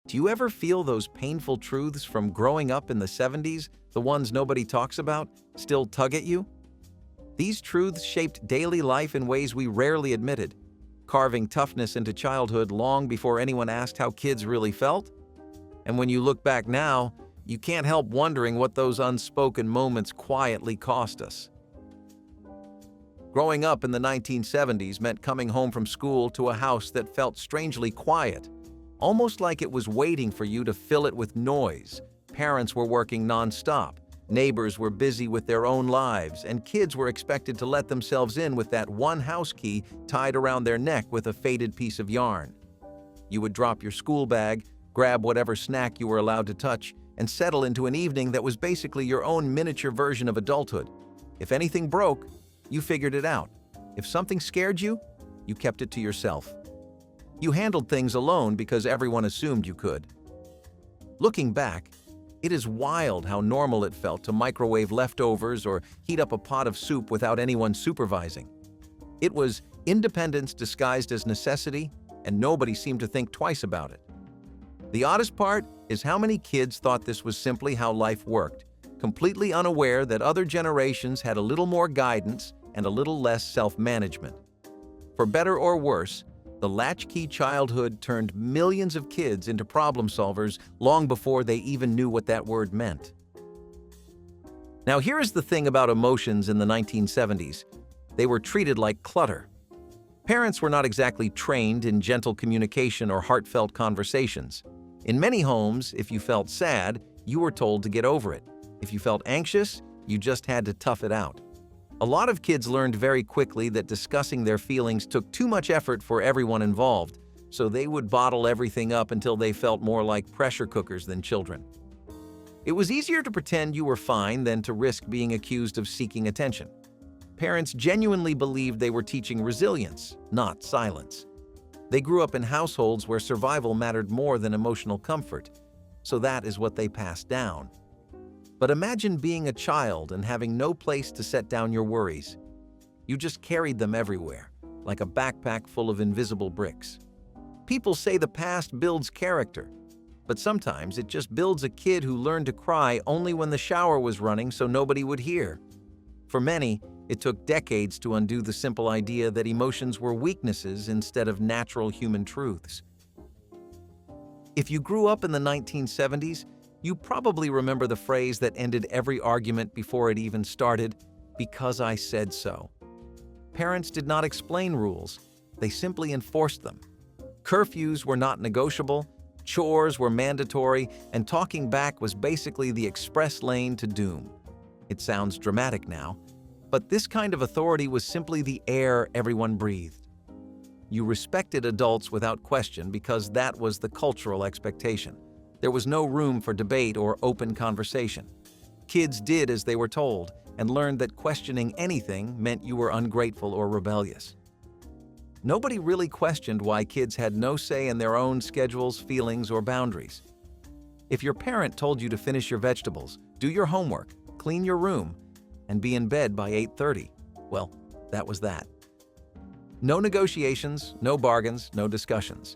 Do you ever feel those painful truths from growing up in the 70s, the ones nobody talks about, still tug at you? These truths shaped daily life in ways we rarely admitted, carving toughness into childhood long before anyone asked how kids really felt. And when you look back now, you can't help wondering what those unspoken moments quietly cost us. Growing up in the 1970s meant coming home from school to a house that felt strangely quiet, almost like it was waiting for you to fill it with noise. Parents were working nonstop, neighbors were busy with their own lives, and kids were expected to let themselves in with that one house key tied around their neck with a faded piece of yarn. You would drop your school bag, grab whatever snack you were allowed to touch, and settle into an evening that was basically your own miniature version of adulthood. If anything broke, you figured it out. If something scared you, you kept it to yourself. You handled things alone because everyone assumed you could. Looking back, it is wild how normal it felt to microwave leftovers or heat up a pot of soup without anyone supervising. It was independence disguised as necessity, and nobody seemed to think twice about it. The oddest part is how many kids thought this was simply how life worked, completely unaware that other generations had a little more guidance and a little less self-management. For better or worse, the latchkey childhood turned millions of kids into problem solvers long before they even knew what that word meant. Now, here is the thing about emotions in the 1970s. They were treated like clutter. Parents were not exactly trained in gentle communication or heartfelt conversations. In many homes, if you felt sad, you were told to get over it. If you felt anxious, you just had to tough it out. A lot of kids learned very quickly that discussing their feelings took too much effort for everyone involved, so they would bottle everything up until they felt more like pressure cookers than children. It was easier to pretend you were fine than to risk being accused of seeking attention. Parents genuinely believed they were teaching resilience, not silence. They grew up in households where survival mattered more than emotional comfort, so that is what they passed down. But imagine being a child and having no place to set down your worries. You just carried them everywhere, like a backpack full of invisible bricks. People say the past builds character, but sometimes it just builds a kid who learned to cry only when the shower was running so nobody would hear. For many, it took decades to undo the simple idea that emotions were weaknesses instead of natural human truths. If you grew up in the 1970s, you probably remember the phrase that ended every argument before it even started, "Because I said so." Parents did not explain rules, they simply enforced them. Curfews were not negotiable, chores were mandatory, and talking back was basically the express lane to doom. It sounds dramatic now, but this kind of authority was simply the air everyone breathed. You respected adults without question because that was the cultural expectation. There was no room for debate or open conversation. Kids did as they were told and learned that questioning anything meant you were ungrateful or rebellious. Nobody really questioned why kids had no say in their own schedules, feelings, or boundaries. If your parent told you to finish your vegetables, do your homework, clean your room, and be in bed by 8:30, well, that was that. No negotiations, no bargains, no discussions.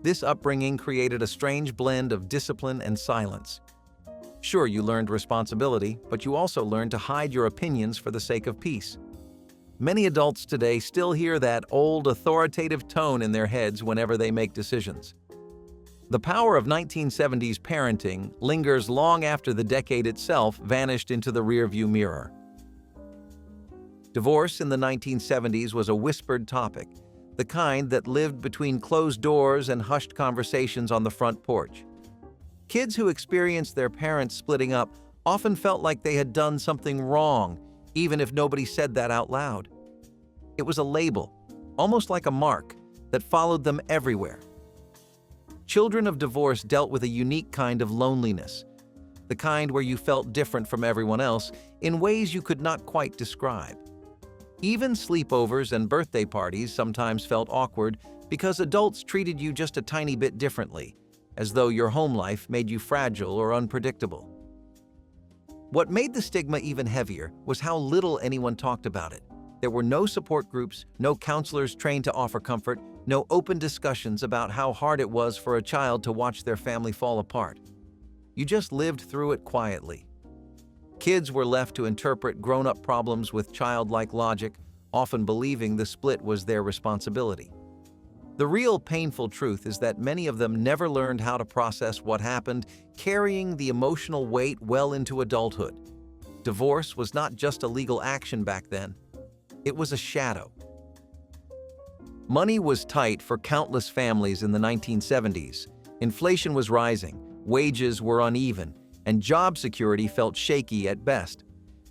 This upbringing created a strange blend of discipline and silence. Sure, you learned responsibility, but you also learned to hide your opinions for the sake of peace. Many adults today still hear that old authoritative tone in their heads whenever they make decisions. The power of 1970s parenting lingers long after the decade itself vanished into the rearview mirror. Divorce in the 1970s was a whispered topic, the kind that lived between closed doors and hushed conversations on the front porch. Kids who experienced their parents splitting up often felt like they had done something wrong, even if nobody said that out loud. It was a label, almost like a mark, that followed them everywhere. Children of divorce dealt with a unique kind of loneliness, the kind where you felt different from everyone else in ways you could not quite describe. Even sleepovers and birthday parties sometimes felt awkward because adults treated you just a tiny bit differently, as though your home life made you fragile or unpredictable. What made the stigma even heavier was how little anyone talked about it. There were no support groups, no counselors trained to offer comfort, No open discussions about how hard it was for a child to watch their family fall apart. You just lived through it quietly. Kids were left to interpret grown-up problems with childlike logic, often believing the split was their responsibility. The real painful truth is that many of them never learned how to process what happened, carrying the emotional weight well into adulthood. Divorce was not just a legal action back then. It was a shadow. Money was tight for countless families in the 1970s. Inflation was rising, wages were uneven, and job security felt shaky at best.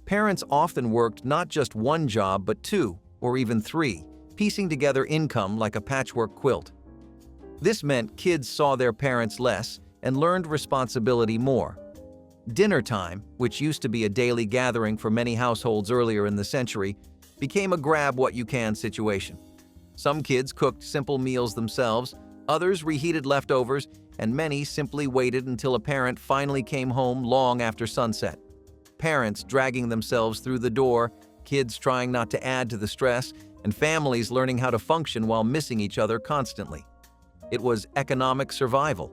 Parents often worked not just one job but two or even three, piecing together income like a patchwork quilt. This meant kids saw their parents less and learned responsibility more. Dinner time, which used to be a daily gathering for many households earlier in the century, became a grab-what-you-can situation. Some kids cooked simple meals themselves, others reheated leftovers, and many simply waited until a parent finally came home long after sunset. Parents dragging themselves through the door, kids trying not to add to the stress, and families learning how to function while missing each other constantly. It was economic survival.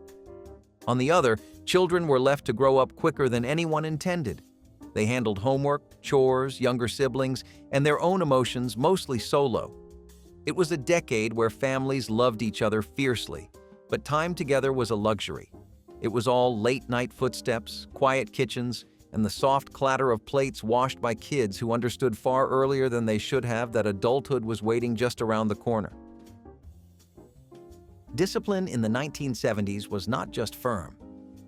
On the other, children were left to grow up quicker than anyone intended. They handled homework, chores, younger siblings, and their own emotions mostly solo. It was a decade where families loved each other fiercely, but time together was a luxury. It was all late-night footsteps, quiet kitchens, and the soft clatter of plates washed by kids who understood far earlier than they should have that adulthood was waiting just around the corner. Discipline in the 1970s was not just firm.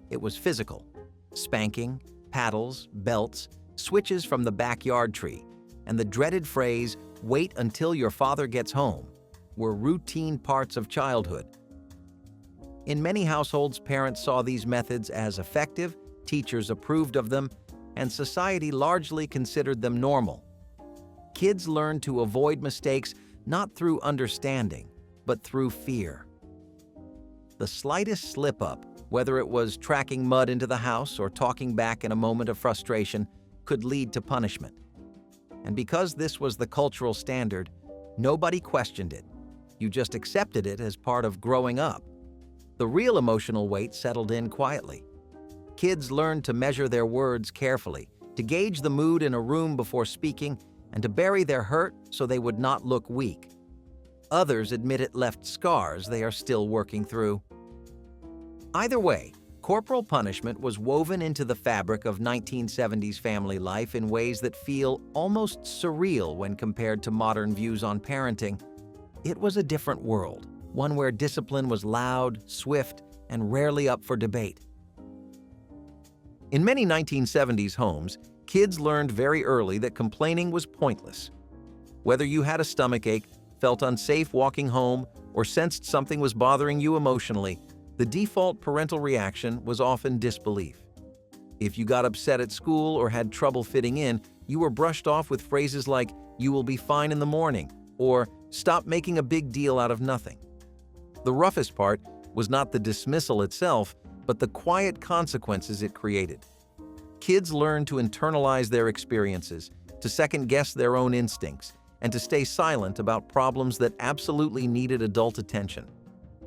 It was physical. Spanking, paddles, belts, switches from the backyard tree, and the dreaded phrase, "wait until your father gets home," were routine parts of childhood. In many households, parents saw these methods as effective, teachers approved of them, and society largely considered them normal. Kids learned to avoid mistakes not through understanding, but through fear. The slightest slip-up, whether it was tracking mud into the house or talking back in a moment of frustration, could lead to punishment. And because this was the cultural standard, nobody questioned it. You just accepted it as part of growing up. The real emotional weight settled in quietly. Kids learned to measure their words carefully, to gauge the mood in a room before speaking, and to bury their hurt so they would not look weak. Others admit it left scars they are still working through. Either way, corporal punishment was woven into the fabric of 1970s family life in ways that feel almost surreal when compared to modern views on parenting. It was a different world, one where discipline was loud, swift, and rarely up for debate. In many 1970s homes, kids learned very early that complaining was pointless. Whether you had a stomachache, felt unsafe walking home, or sensed something was bothering you emotionally, the default parental reaction was often disbelief. If you got upset at school or had trouble fitting in, you were brushed off with phrases like, "You will be fine in the morning," or "Stop making a big deal out of nothing." The roughest part was not the dismissal itself, but the quiet consequences it created. Kids learned to internalize their experiences, to second-guess their own instincts, and to stay silent about problems that absolutely needed adult attention.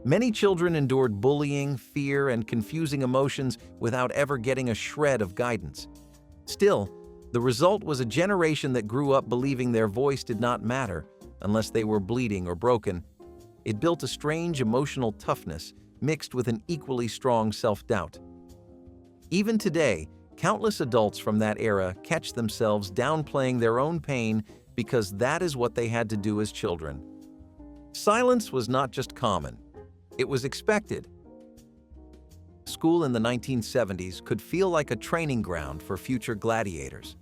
Many children endured bullying, fear, and confusing emotions without ever getting a shred of guidance. Still, the result was a generation that grew up believing their voice did not matter unless they were bleeding or broken. It built a strange emotional toughness mixed with an equally strong self-doubt. Even today, countless adults from that era catch themselves downplaying their own pain because that is what they had to do as children. Silence was not just common, it was expected. School in the 1970s could feel like a training ground for future gladiators.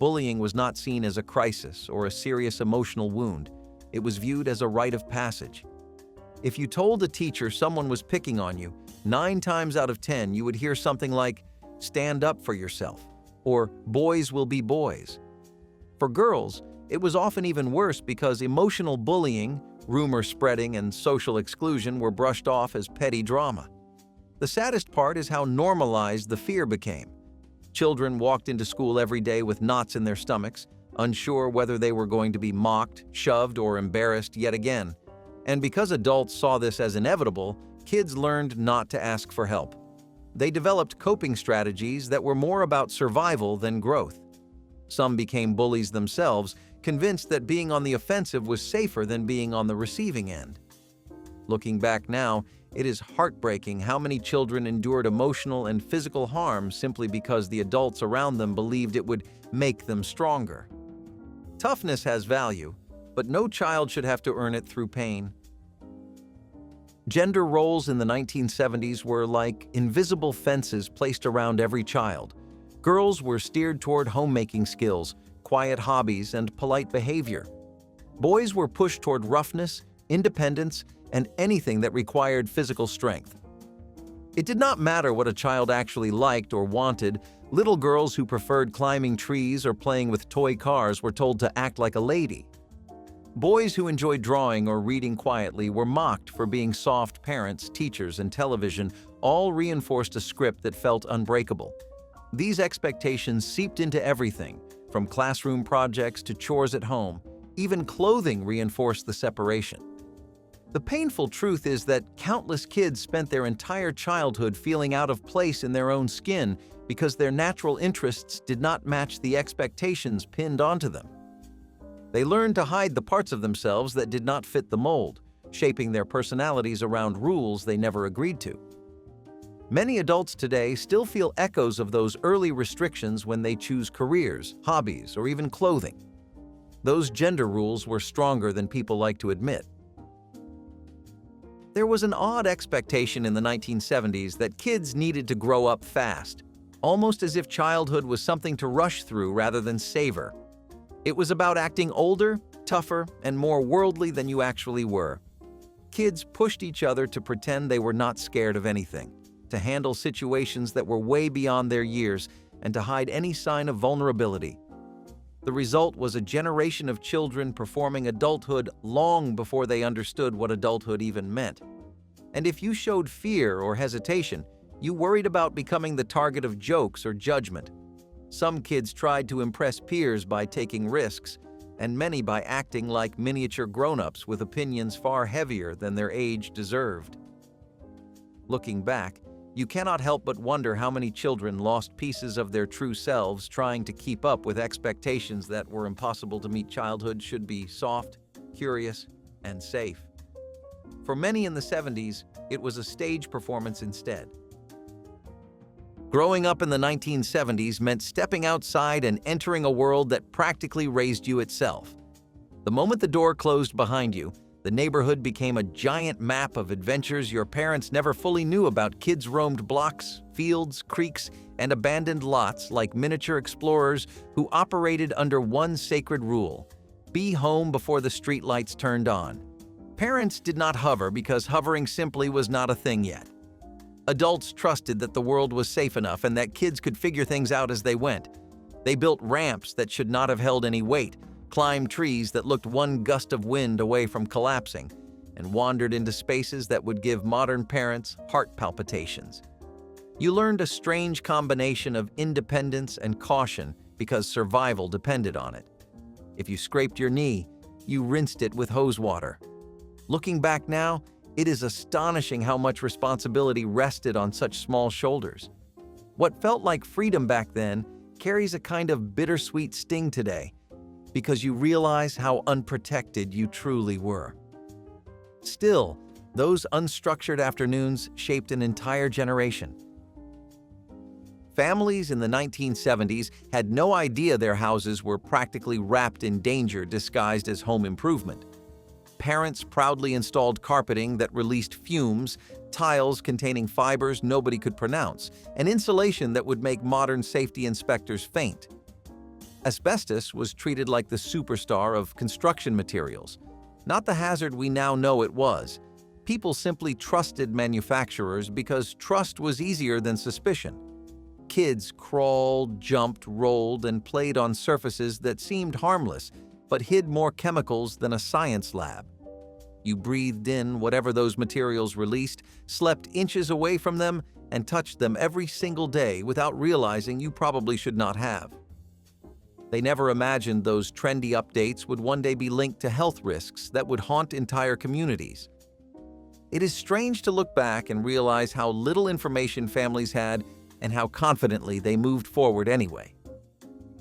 Bullying was not seen as a crisis or a serious emotional wound. It was viewed as a rite of passage. If you told a teacher someone was picking on you, 9 times out of 10 you would hear something like, "Stand up for yourself," or "Boys will be boys." For girls, it was often even worse because emotional bullying, rumor spreading, and social exclusion were brushed off as petty drama. The saddest part is how normalized the fear became. Children walked into school every day with knots in their stomachs, unsure whether they were going to be mocked, shoved, or embarrassed yet again. And because adults saw this as inevitable, kids learned not to ask for help. They developed coping strategies that were more about survival than growth. Some became bullies themselves, convinced that being on the offensive was safer than being on the receiving end. Looking back now, it is heartbreaking how many children endured emotional and physical harm simply because the adults around them believed it would make them stronger. Toughness has value, but no child should have to earn it through pain. Gender roles in the 1970s were like invisible fences placed around every child. Girls were steered toward homemaking skills, quiet hobbies, and polite behavior. Boys were pushed toward roughness, independence, and anything that required physical strength. It did not matter what a child actually liked or wanted. Little girls who preferred climbing trees or playing with toy cars were told to act like a lady. Boys who enjoyed drawing or reading quietly were mocked for being soft. Parents, teachers, and television all reinforced a script that felt unbreakable. These expectations seeped into everything, from classroom projects to chores at home. Even clothing reinforced the separation. The painful truth is that countless kids spent their entire childhood feeling out of place in their own skin because their natural interests did not match the expectations pinned onto them. They learned to hide the parts of themselves that did not fit the mold, shaping their personalities around rules they never agreed to. Many adults today still feel echoes of those early restrictions when they choose careers, hobbies, or even clothing. Those gender rules were stronger than people like to admit. There was an odd expectation in the 1970s that kids needed to grow up fast, almost as if childhood was something to rush through rather than savor. It was about acting older, tougher, and more worldly than you actually were. Kids pushed each other to pretend they were not scared of anything, to handle situations that were way beyond their years, and to hide any sign of vulnerability. The result was a generation of children performing adulthood long before they understood what adulthood even meant. And if you showed fear or hesitation, you worried about becoming the target of jokes or judgment. Some kids tried to impress peers by taking risks, and many by acting like miniature grown-ups with opinions far heavier than their age deserved. Looking back, you cannot help but wonder how many children lost pieces of their true selves trying to keep up with expectations that were impossible to meet. Childhood should be soft, curious, and safe. For many in the 70s, it was a stage performance instead. Growing up in the 1970s meant stepping outside and entering a world that practically raised you itself. The moment the door closed behind you, the neighborhood became a giant map of adventures your parents never fully knew about. Kids roamed blocks, fields, creeks, and abandoned lots like miniature explorers who operated under one sacred rule: be home before the streetlights turned on. Parents did not hover because hovering simply was not a thing yet. Adults trusted that the world was safe enough and that kids could figure things out as they went. They built ramps that should not have held any weight, climbed trees that looked one gust of wind away from collapsing, and wandered into spaces that would give modern parents heart palpitations. You learned a strange combination of independence and caution because survival depended on it. If you scraped your knee, you rinsed it with hose water. Looking back now, it is astonishing how much responsibility rested on such small shoulders. What felt like freedom back then carries a kind of bittersweet sting today, because you realize how unprotected you truly were. Still, those unstructured afternoons shaped an entire generation. Families in the 1970s had no idea their houses were practically wrapped in danger disguised as home improvement. Parents proudly installed carpeting that released fumes, tiles containing fibers nobody could pronounce, and insulation that would make modern safety inspectors faint. Asbestos was treated like the superstar of construction materials, not the hazard we now know it was. People simply trusted manufacturers because trust was easier than suspicion. Kids crawled, jumped, rolled, and played on surfaces that seemed harmless, but hid more chemicals than a science lab. You breathed in whatever those materials released, slept inches away from them, and touched them every single day without realizing you probably should not have. They never imagined those trendy updates would one day be linked to health risks that would haunt entire communities. It is strange to look back and realize how little information families had and how confidently they moved forward anyway.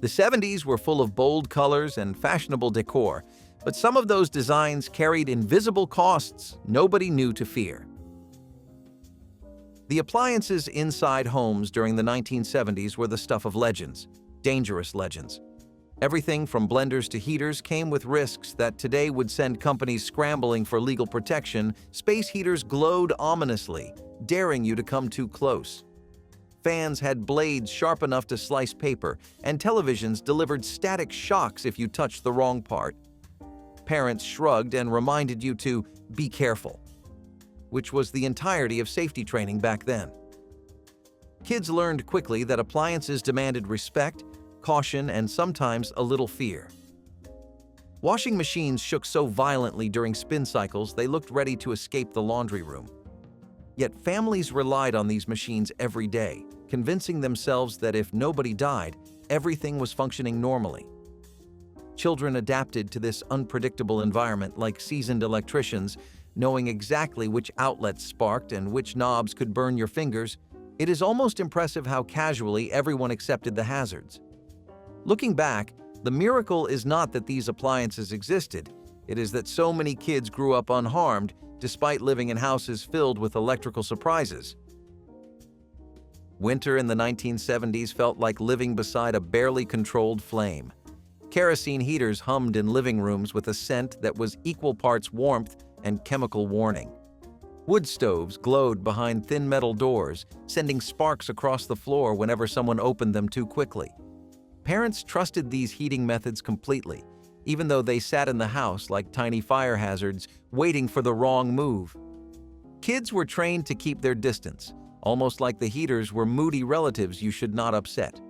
The 70s were full of bold colors and fashionable decor, but some of those designs carried invisible costs nobody knew to fear. The appliances inside homes during the 1970s were the stuff of legends, dangerous legends. Everything from blenders to heaters came with risks that today would send companies scrambling for legal protection. Space heaters glowed ominously, daring you to come too close. Fans had blades sharp enough to slice paper, and televisions delivered static shocks if you touched the wrong part. Parents shrugged and reminded you to be careful, which was the entirety of safety training back then. Kids learned quickly that appliances demanded respect, caution, and sometimes a little fear. Washing machines shook so violently during spin cycles they looked ready to escape the laundry room. Yet families relied on these machines every day, convincing themselves that if nobody died, everything was functioning normally. Children adapted to this unpredictable environment like seasoned electricians, knowing exactly which outlets sparked and which knobs could burn your fingers. It is almost impressive how casually everyone accepted the hazards. Looking back, the miracle is not that these appliances existed, it is that so many kids grew up unharmed despite living in houses filled with electrical surprises. Winter in the 1970s felt like living beside a barely controlled flame. Kerosene heaters hummed in living rooms with a scent that was equal parts warmth and chemical warning. Wood stoves glowed behind thin metal doors, sending sparks across the floor whenever someone opened them too quickly. Parents trusted these heating methods completely, even though they sat in the house like tiny fire hazards, waiting for the wrong move. Kids were trained to keep their distance, almost like the heaters were moody relatives you should not upset.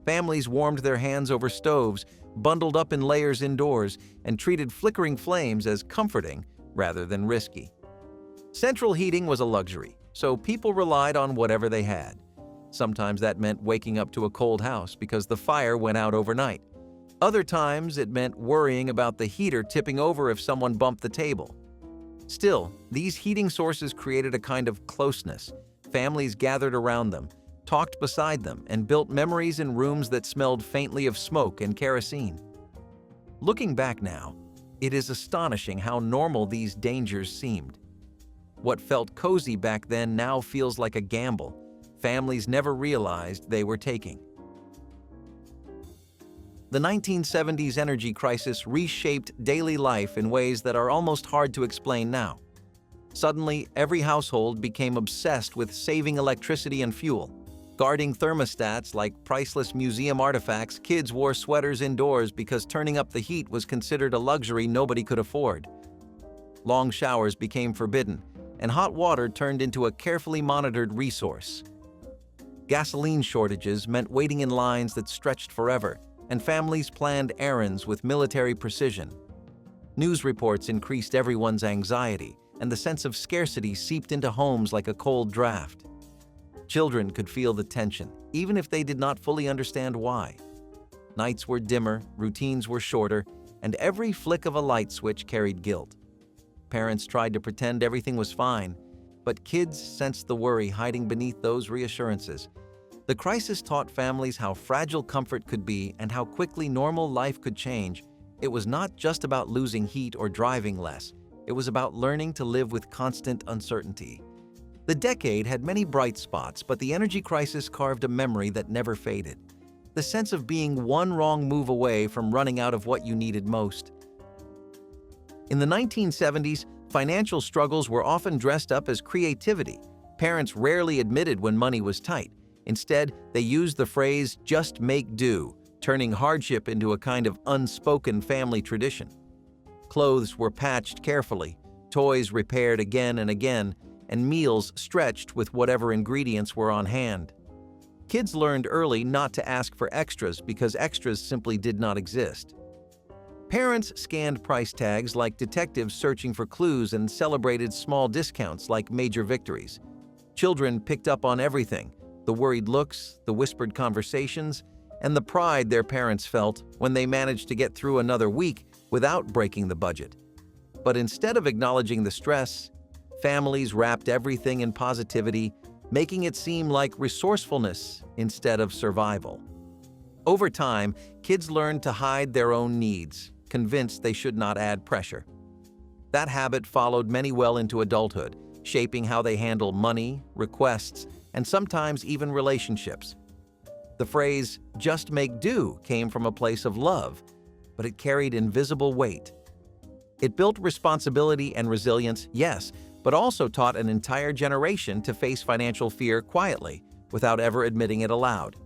Families warmed their hands over stoves, bundled up in layers indoors, and treated flickering flames as comforting rather than risky. Central heating was a luxury, so people relied on whatever they had. Sometimes that meant waking up to a cold house because the fire went out overnight. Other times it meant worrying about the heater tipping over if someone bumped the table. Still, these heating sources created a kind of closeness. Families gathered around them, talked beside them, and built memories in rooms that smelled faintly of smoke and kerosene. Looking back now, it is astonishing how normal these dangers seemed. What felt cozy back then now feels like a gamble families never realized they were taking. The 1970s energy crisis reshaped daily life in ways that are almost hard to explain now. Suddenly, every household became obsessed with saving electricity and fuel. Guarding thermostats like priceless museum artifacts, kids wore sweaters indoors because turning up the heat was considered a luxury nobody could afford. Long showers became forbidden, and hot water turned into a carefully monitored resource. Gasoline shortages meant waiting in lines that stretched forever, and families planned errands with military precision. News reports increased everyone's anxiety, and the sense of scarcity seeped into homes like a cold draft. Children could feel the tension, even if they did not fully understand why. Nights were dimmer, routines were shorter, and every flick of a light switch carried guilt. Parents tried to pretend everything was fine, but kids sensed the worry hiding beneath those reassurances. The crisis taught families how fragile comfort could be and how quickly normal life could change. It was not just about losing heat or driving less. It was about learning to live with constant uncertainty. The decade had many bright spots, but the energy crisis carved a memory that never faded. The sense of being one wrong move away from running out of what you needed most. In the 1970s, financial struggles were often dressed up as creativity. Parents rarely admitted when money was tight. Instead, they used the phrase, "just make do," turning hardship into a kind of unspoken family tradition. Clothes were patched carefully, toys repaired again and again, and meals stretched with whatever ingredients were on hand. Kids learned early not to ask for extras because extras simply did not exist. Parents scanned price tags like detectives searching for clues and celebrated small discounts like major victories. Children picked up on everything, the worried looks, the whispered conversations, and the pride their parents felt when they managed to get through another week without breaking the budget. But instead of acknowledging the stress, families wrapped everything in positivity, making it seem like resourcefulness instead of survival. Over time, kids learned to hide their own needs, convinced they should not add pressure. That habit followed many well into adulthood, shaping how they handle money, requests, and sometimes even relationships. The phrase, "just make do," came from a place of love, but it carried invisible weight. It built responsibility and resilience, yes, but also taught an entire generation to face financial fear quietly, without ever admitting it aloud.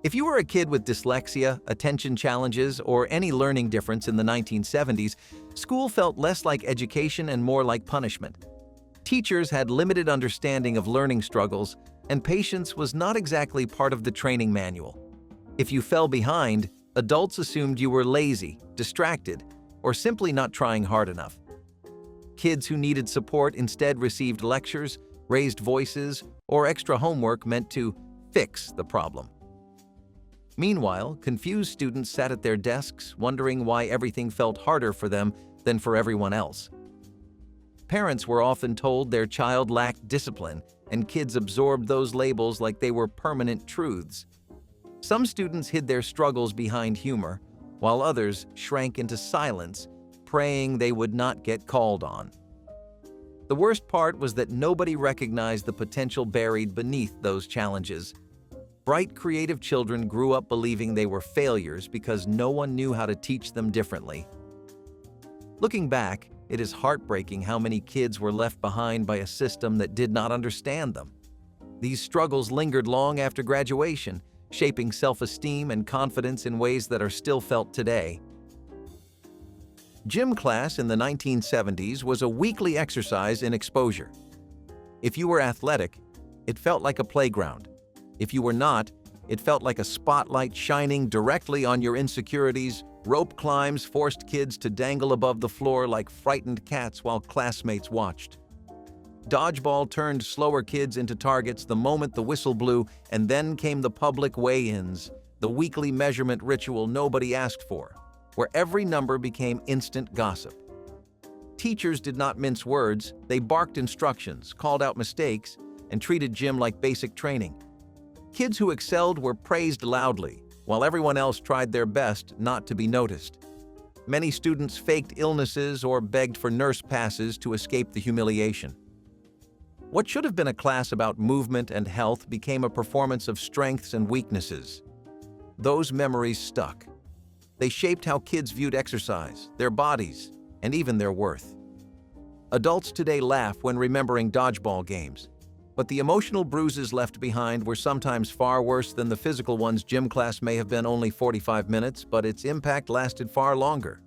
If you were a kid with dyslexia, attention challenges, or any learning difference in the 1970s, school felt less like education and more like punishment. Teachers had limited understanding of learning struggles, and patience was not exactly part of the training manual. If you fell behind, adults assumed you were lazy, distracted, or simply not trying hard enough. Kids who needed support instead received lectures, raised voices, or extra homework meant to fix the problem. Meanwhile, confused students sat at their desks, wondering why everything felt harder for them than for everyone else. Parents were often told their child lacked discipline, and kids absorbed those labels like they were permanent truths. Some students hid their struggles behind humor, while others shrank into silence, praying they would not get called on. The worst part was that nobody recognized the potential buried beneath those challenges. Bright, creative children grew up believing they were failures because no one knew how to teach them differently. Looking back, it is heartbreaking how many kids were left behind by a system that did not understand them. These struggles lingered long after graduation, shaping self-esteem and confidence in ways that are still felt today. Gym class in the 1970s was a weekly exercise in exposure. If you were athletic, it felt like a playground. If you were not, it felt like a spotlight shining directly on your insecurities. Rope climbs forced kids to dangle above the floor like frightened cats while classmates watched. Dodgeball turned slower kids into targets the moment the whistle blew, and then came the public weigh-ins, the weekly measurement ritual nobody asked for, where every number became instant gossip. Teachers did not mince words, they barked instructions, called out mistakes, and treated gym like basic training. Kids who excelled were praised loudly, while everyone else tried their best not to be noticed. Many students faked illnesses or begged for nurse passes to escape the humiliation. What should have been a class about movement and health became a performance of strengths and weaknesses. Those memories stuck. They shaped how kids viewed exercise, their bodies, and even their worth. Adults today laugh when remembering dodgeball games, but the emotional bruises left behind were sometimes far worse than the physical ones. Gym class may have been only 45 minutes, but its impact lasted far longer.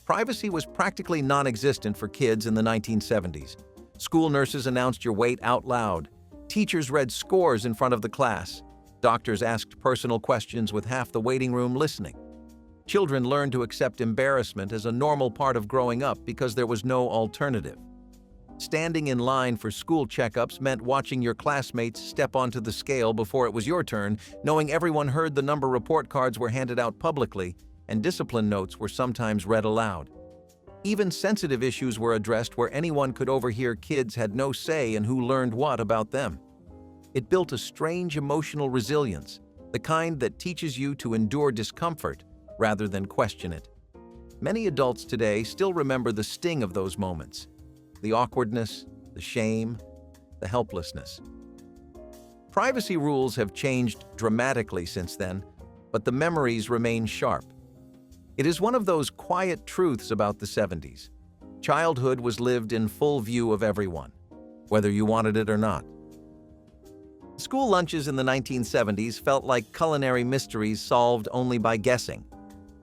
Privacy was practically non-existent for kids in the 1970s. School nurses announced your weight out loud. Teachers read scores in front of the class. Doctors asked personal questions with half the waiting room listening. Children learned to accept embarrassment as a normal part of growing up because there was no alternative. Standing in line for school checkups meant watching your classmates step onto the scale before it was your turn, knowing everyone heard the number. Report cards were handed out publicly, and discipline notes were sometimes read aloud. Even sensitive issues were addressed where anyone could overhear. Kids had no say in who learned what about them. It built a strange emotional resilience, the kind that teaches you to endure discomfort rather than question it. Many adults today still remember the sting of those moments. The awkwardness, the shame, the helplessness. Privacy rules have changed dramatically since then, but the memories remain sharp. It is one of those quiet truths about the 70s. Childhood was lived in full view of everyone, whether you wanted it or not. School lunches in the 1970s felt like culinary mysteries solved only by guessing.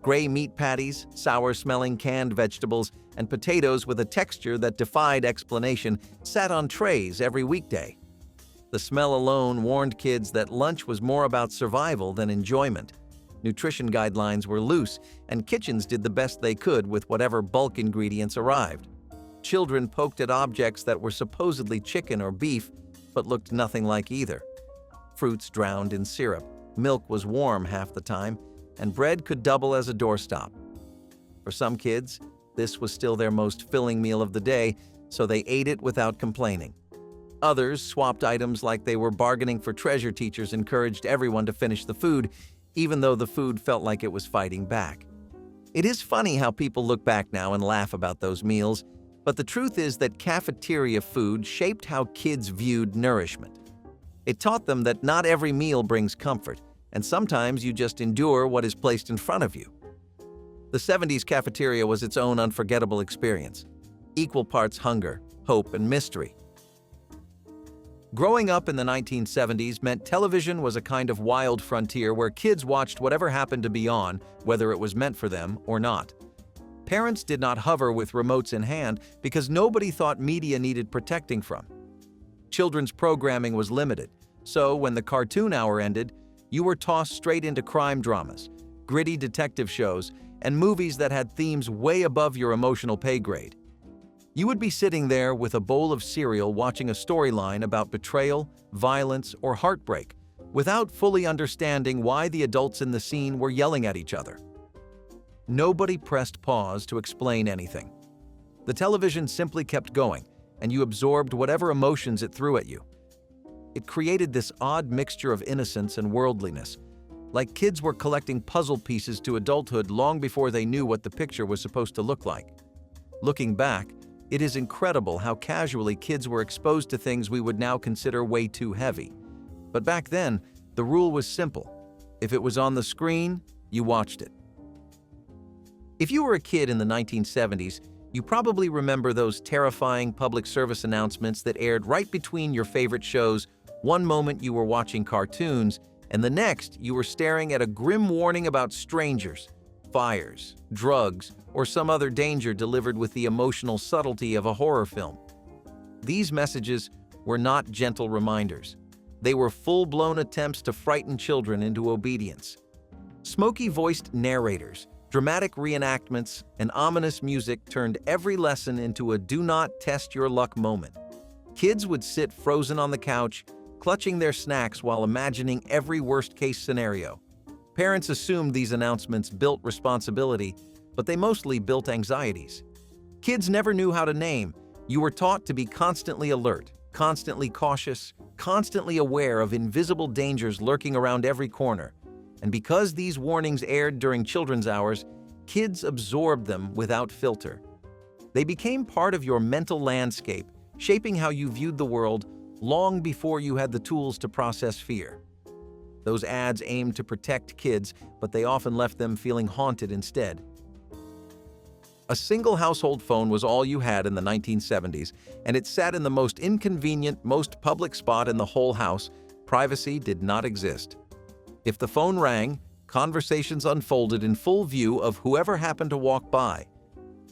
Gray meat patties, sour-smelling canned vegetables, and potatoes with a texture that defied explanation sat on trays every weekday. The smell alone warned kids that lunch was more about survival than enjoyment. Nutrition guidelines were loose, and kitchens did the best they could with whatever bulk ingredients arrived. Children poked at objects that were supposedly chicken or beef, but looked nothing like either. fruits drowned in syrup, milk was warm half the time, and bread could double as a doorstop. For some kids, this was still their most filling meal of the day, so they ate it without complaining. Others swapped items like they were bargaining for treasure. Teachers encouraged everyone to finish the food, even though the food felt like it was fighting back. It is funny how people look back now and laugh about those meals, but the truth is that cafeteria food shaped how kids viewed nourishment. It taught them that not every meal brings comfort, and sometimes you just endure what is placed in front of you. The 70s cafeteria was its own unforgettable experience, equal parts hunger, hope, and mystery. Growing up in the 1970s meant television was a kind of wild frontier where kids watched whatever happened to be on, whether it was meant for them or not. Parents did not hover with remotes in hand because nobody thought media needed protecting from. Children's programming was limited, so when the cartoon hour ended, you were tossed straight into crime dramas, gritty detective shows, and movies that had themes way above your emotional pay grade. You would be sitting there with a bowl of cereal watching a storyline about betrayal, violence, or heartbreak, without fully understanding why the adults in the scene were yelling at each other. Nobody pressed pause to explain anything. The television simply kept going, and you absorbed whatever emotions it threw at you. It created this odd mixture of innocence and worldliness, like kids were collecting puzzle pieces to adulthood long before they knew what the picture was supposed to look like. Looking back, it is incredible how casually kids were exposed to things we would now consider way too heavy. But back then, the rule was simple. If it was on the screen, you watched it. If you were a kid in the 1970s, you probably remember those terrifying public service announcements that aired right between your favorite shows. One moment you were watching cartoons, and the next you were staring at a grim warning about strangers, fires, drugs, or some other danger delivered with the emotional subtlety of a horror film. These messages were not gentle reminders. They were full-blown attempts to frighten children into obedience. Smoky-voiced narrators, dramatic reenactments, and ominous music turned every lesson into a do-not-test-your-luck moment. Kids would sit frozen on the couch, clutching their snacks while imagining every worst-case scenario. Parents assumed these announcements built responsibility, but they mostly built anxieties. Kids never knew how to name. You were taught to be constantly alert, constantly cautious, constantly aware of invisible dangers lurking around every corner. And because these warnings aired during children's hours, kids absorbed them without filter. They became part of your mental landscape, shaping how you viewed the world long before you had the tools to process fear. Those ads aimed to protect kids, but they often left them feeling haunted instead. A single household phone was all you had in the 1970s, and it sat in the most inconvenient, most public spot in the whole house. Privacy did not exist. If the phone rang, conversations unfolded in full view of whoever happened to walk by.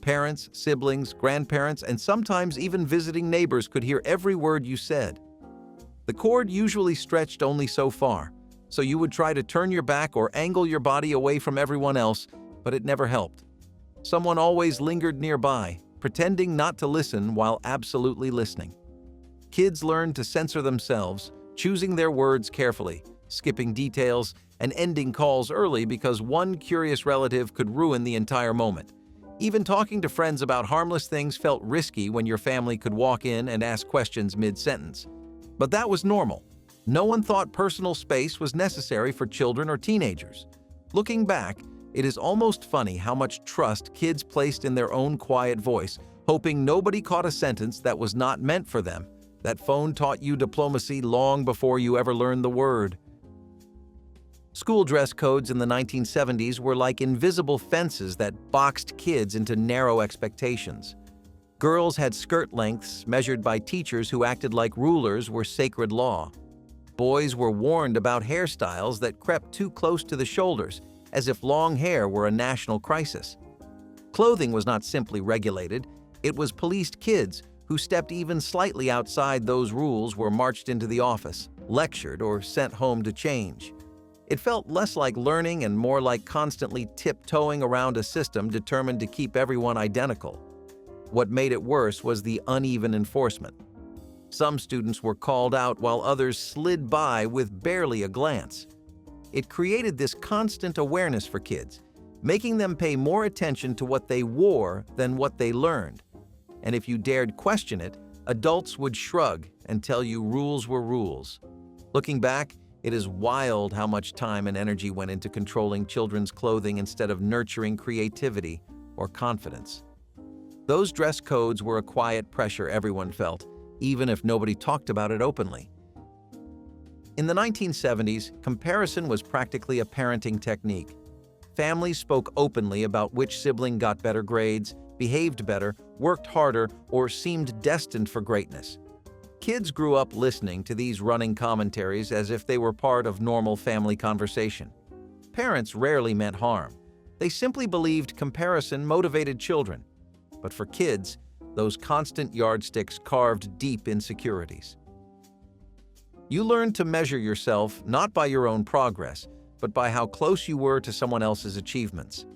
Parents, siblings, grandparents, and sometimes even visiting neighbors could hear every word you said. The cord usually stretched only so far, so you would try to turn your back or angle your body away from everyone else, but it never helped. Someone always lingered nearby, pretending not to listen while absolutely listening. Kids learned to censor themselves, choosing their words carefully, skipping details, and ending calls early because one curious relative could ruin the entire moment. Even talking to friends about harmless things felt risky when your family could walk in and ask questions mid-sentence. But that was normal. No one thought personal space was necessary for children or teenagers. Looking back, it is almost funny how much trust kids placed in their own quiet voice, hoping nobody caught a sentence that was not meant for them. That phone taught you diplomacy long before you ever learned the word. School dress codes in the 1970s were like invisible fences that boxed kids into narrow expectations. Girls had skirt lengths measured by teachers who acted like rulers were sacred law. Boys were warned about hairstyles that crept too close to the shoulders, as if long hair were a national crisis. Clothing was not simply regulated, it was policed. Kids who stepped even slightly outside those rules were marched into the office, lectured, or sent home to change. It felt less like learning and more like constantly tiptoeing around a system determined to keep everyone identical. What made it worse was the uneven enforcement. Some students were called out while others slid by with barely a glance. It created this constant awareness for kids, making them pay more attention to what they wore than what they learned. And if you dared question it, adults would shrug and tell you rules were rules. Looking back, it is wild how much time and energy went into controlling children's clothing instead of nurturing creativity or confidence. Those dress codes were a quiet pressure everyone felt, even if nobody talked about it openly. In the 1970s, comparison was practically a parenting technique. Families spoke openly about which sibling got better grades, behaved better, worked harder, or seemed destined for greatness. Kids grew up listening to these running commentaries as if they were part of normal family conversation. Parents rarely meant harm. They simply believed comparison motivated children. But for kids, those constant yardsticks carved deep insecurities. You learned to measure yourself not by your own progress, but by how close you were to someone else's achievements.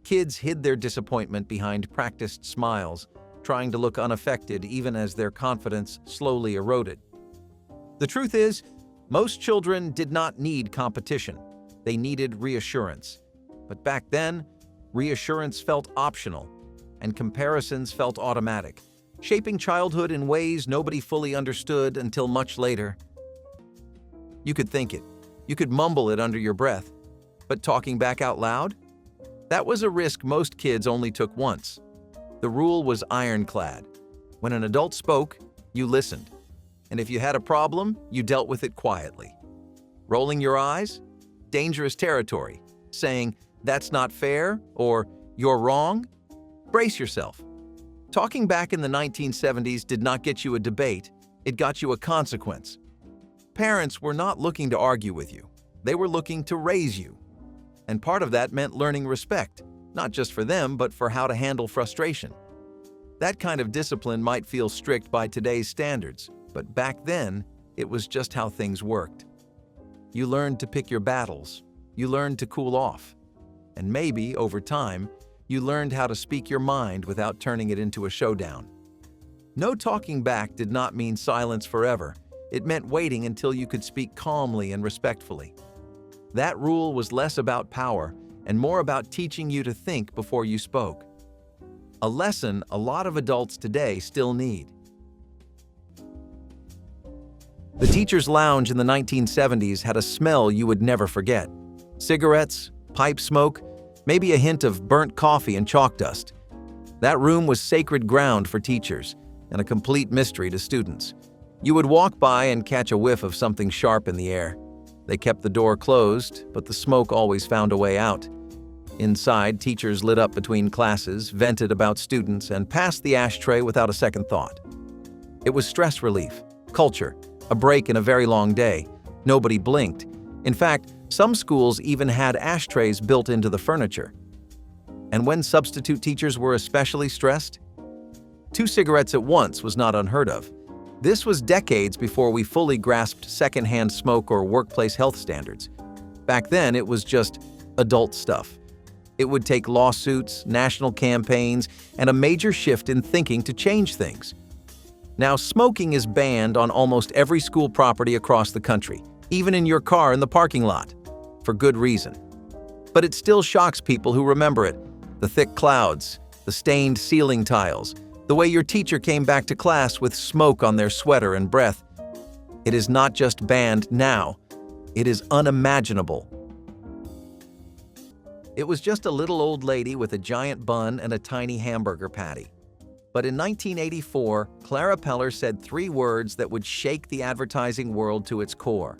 Kids hid their disappointment behind practiced smiles, trying to look unaffected even as their confidence slowly eroded. The truth is, most children did not need competition. They needed reassurance. But back then, reassurance felt optional, and comparisons felt automatic, shaping childhood in ways nobody fully understood until much later. You could think it. You could mumble it under your breath. But talking back out loud? That was a risk most kids only took once. The rule was ironclad. When an adult spoke, you listened. And if you had a problem, you dealt with it quietly. Rolling your eyes? Dangerous territory. Saying, "That's not fair," or "You're wrong?" Brace yourself. Talking back in the 1970s did not get you a debate, it got you a consequence. Parents were not looking to argue with you. They were looking to raise you. And part of that meant learning respect, not just for them, but for how to handle frustration. That kind of discipline might feel strict by today's standards, but back then, it was just how things worked. You learned to pick your battles. You learned to cool off. And maybe, over time, you learned how to speak your mind without turning it into a showdown. No talking back did not mean silence forever. It meant waiting until you could speak calmly and respectfully. That rule was less about power and more about teaching you to think before you spoke. A lesson a lot of adults today still need. The teacher's lounge in the 1970s had a smell you would never forget. Cigarettes, pipe smoke, maybe a hint of burnt coffee and chalk dust. That room was sacred ground for teachers and a complete mystery to students. You would walk by and catch a whiff of something sharp in the air. They kept the door closed, but the smoke always found a way out. Inside, teachers lit up between classes, vented about students, and passed the ashtray without a second thought. It was stress relief, culture, a break in a very long day. Nobody blinked. In fact, some schools even had ashtrays built into the furniture. And when substitute teachers were especially stressed, 2 cigarettes at once was not unheard of. This was decades before we fully grasped secondhand smoke or workplace health standards. Back then, it was just adult stuff. It would take lawsuits, national campaigns, and a major shift in thinking to change things. Now, smoking is banned on almost every school property across the country, even in your car in the parking lot, for good reason. But it still shocks people who remember it. The thick clouds, the stained ceiling tiles, the way your teacher came back to class with smoke on their sweater and breath. It is not just banned now, it is unimaginable. It was just a little old lady with a giant bun and a tiny hamburger patty. But in 1984, Clara Peller said 3 words that would shake the advertising world to its core.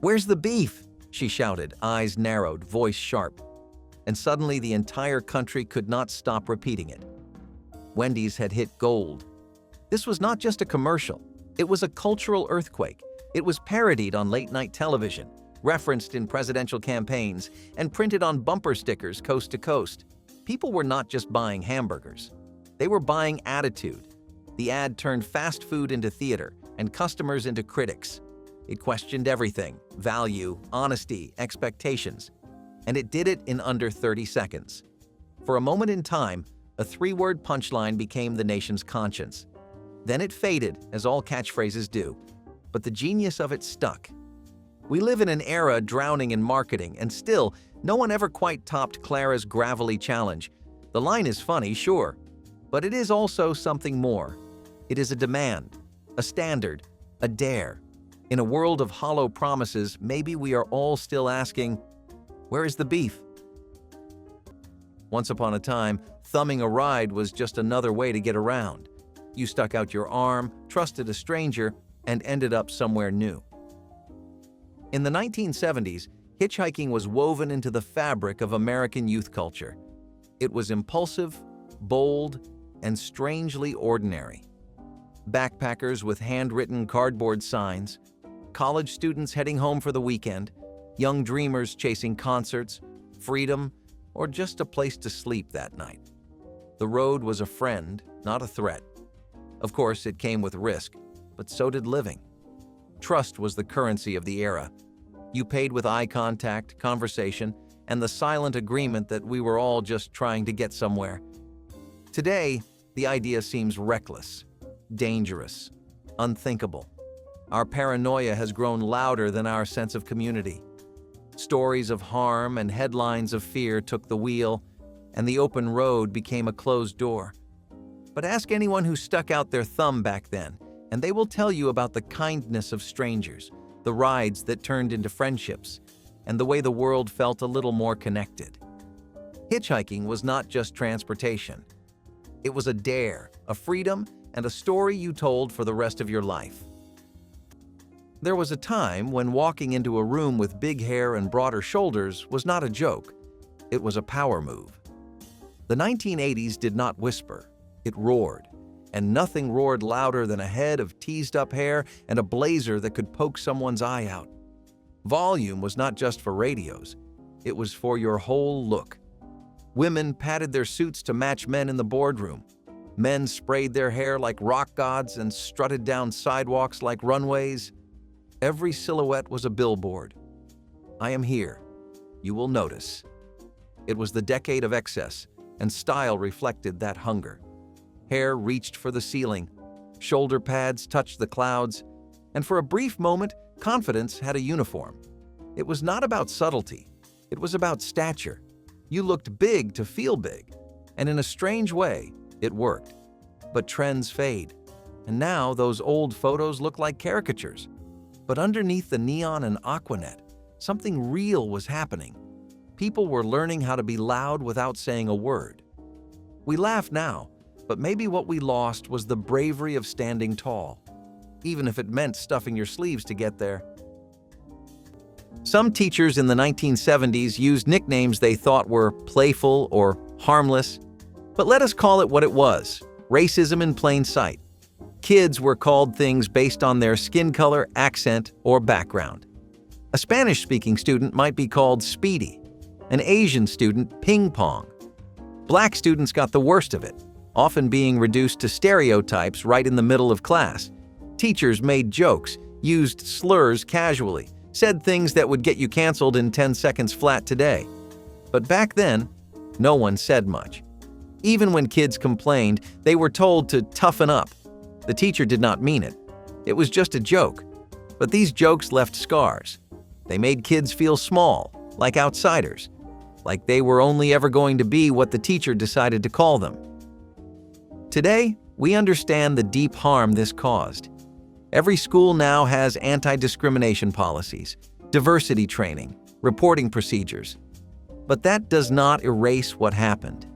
"Where's the beef?" she shouted, eyes narrowed, voice sharp. And suddenly the entire country could not stop repeating it. Wendy's had hit gold. This was not just a commercial. It was a cultural earthquake. It was parodied on late-night television, referenced in presidential campaigns, and printed on bumper stickers coast to coast. People were not just buying hamburgers. They were buying attitude. The ad turned fast food into theater and customers into critics. It questioned everything: value, honesty, expectations. And it did it in under 30 seconds. For a moment in time, a 3-word punchline became the nation's conscience. Then it faded, as all catchphrases do, but the genius of it stuck. We live in an era drowning in marketing, and still, no one ever quite topped Clara's gravelly challenge. The line is funny, sure, but it is also something more. It is a demand, a standard, a dare. In a world of hollow promises, maybe we are all still asking, where is the beef? Once upon a time, thumbing a ride was just another way to get around. You stuck out your arm, trusted a stranger, and ended up somewhere new. In the 1970s, hitchhiking was woven into the fabric of American youth culture. It was impulsive, bold, and strangely ordinary. Backpackers with handwritten cardboard signs, college students heading home for the weekend, young dreamers chasing concerts, freedom, or just a place to sleep that night. The road was a friend, not a threat. Of course, it came with risk, but so did living. Trust was the currency of the era. You paid with eye contact, conversation, and the silent agreement that we were all just trying to get somewhere. Today, the idea seems reckless, dangerous, unthinkable. Our paranoia has grown louder than our sense of community. Stories of harm and headlines of fear took the wheel, and the open road became a closed door. But ask anyone who stuck out their thumb back then, and they will tell you about the kindness of strangers, the rides that turned into friendships, and the way the world felt a little more connected. Hitchhiking was not just transportation. It was a dare, a freedom, and a story you told for the rest of your life. There was a time when walking into a room with big hair and broader shoulders was not a joke. It was a power move. The 1980s did not whisper. It roared. And nothing roared louder than a head of teased-up hair and a blazer that could poke someone's eye out. Volume was not just for radios. It was for your whole look. Women padded their suits to match men in the boardroom. Men sprayed their hair like rock gods and strutted down sidewalks like runways. Every silhouette was a billboard. I am here. You will notice. It was the decade of excess, and style reflected that hunger. Hair reached for the ceiling, shoulder pads touched the clouds, and for a brief moment, confidence had a uniform. It was not about subtlety. It was about stature. You looked big to feel big, and in a strange way, it worked. But trends fade, and now those old photos look like caricatures. But underneath the neon and Aquanet, something real was happening. People were learning how to be loud without saying a word. We laugh now, but maybe what we lost was the bravery of standing tall, even if it meant stuffing your sleeves to get there. Some teachers in the 1970s used nicknames they thought were playful or harmless, but let us call it what it was: racism in plain sight. Kids were called things based on their skin color, accent, or background. A Spanish-speaking student might be called Speedy, an Asian student Ping Pong. Black students got the worst of it, often being reduced to stereotypes right in the middle of class. Teachers made jokes, used slurs casually, said things that would get you canceled in 10 seconds flat today. But back then, no one said much. Even when kids complained, they were told to toughen up. The teacher did not mean it. It was just a joke. But these jokes left scars. They made kids feel small, like outsiders, like they were only ever going to be what the teacher decided to call them. Today, we understand the deep harm this caused. Every school now has anti-discrimination policies, diversity training, reporting procedures. But that does not erase what happened.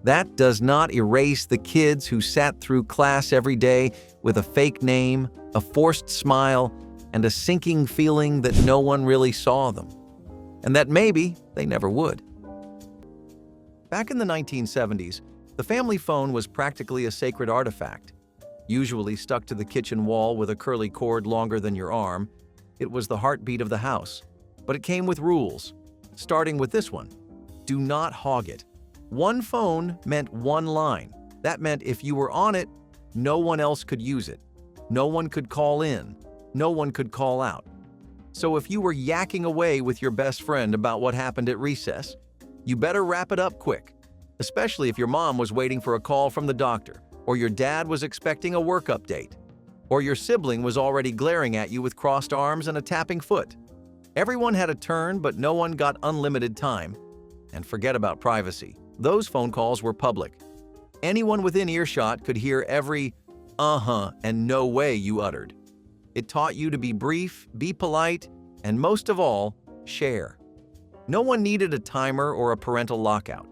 That does not erase the kids who sat through class every day with a fake name, a forced smile, and a sinking feeling that no one really saw them, and that maybe they never would. Back in the 1970s, the family phone was practically a sacred artifact. Usually stuck to the kitchen wall with a curly cord longer than your arm, it was the heartbeat of the house. But it came with rules, starting with this one: do not hog it. One phone meant one line. That meant if you were on it, no one else could use it. No one could call in. No one could call out. So if you were yakking away with your best friend about what happened at recess, you better wrap it up quick, especially if your mom was waiting for a call from the doctor or your dad was expecting a work update, or your sibling was already glaring at you with crossed arms and a tapping foot. Everyone had a turn, but no one got unlimited time. And forget about privacy. Those phone calls were public. Anyone within earshot could hear every "uh-huh" and "no way" you uttered. It taught you to be brief, be polite, and most of all, share. No one needed a timer or a parental lockout.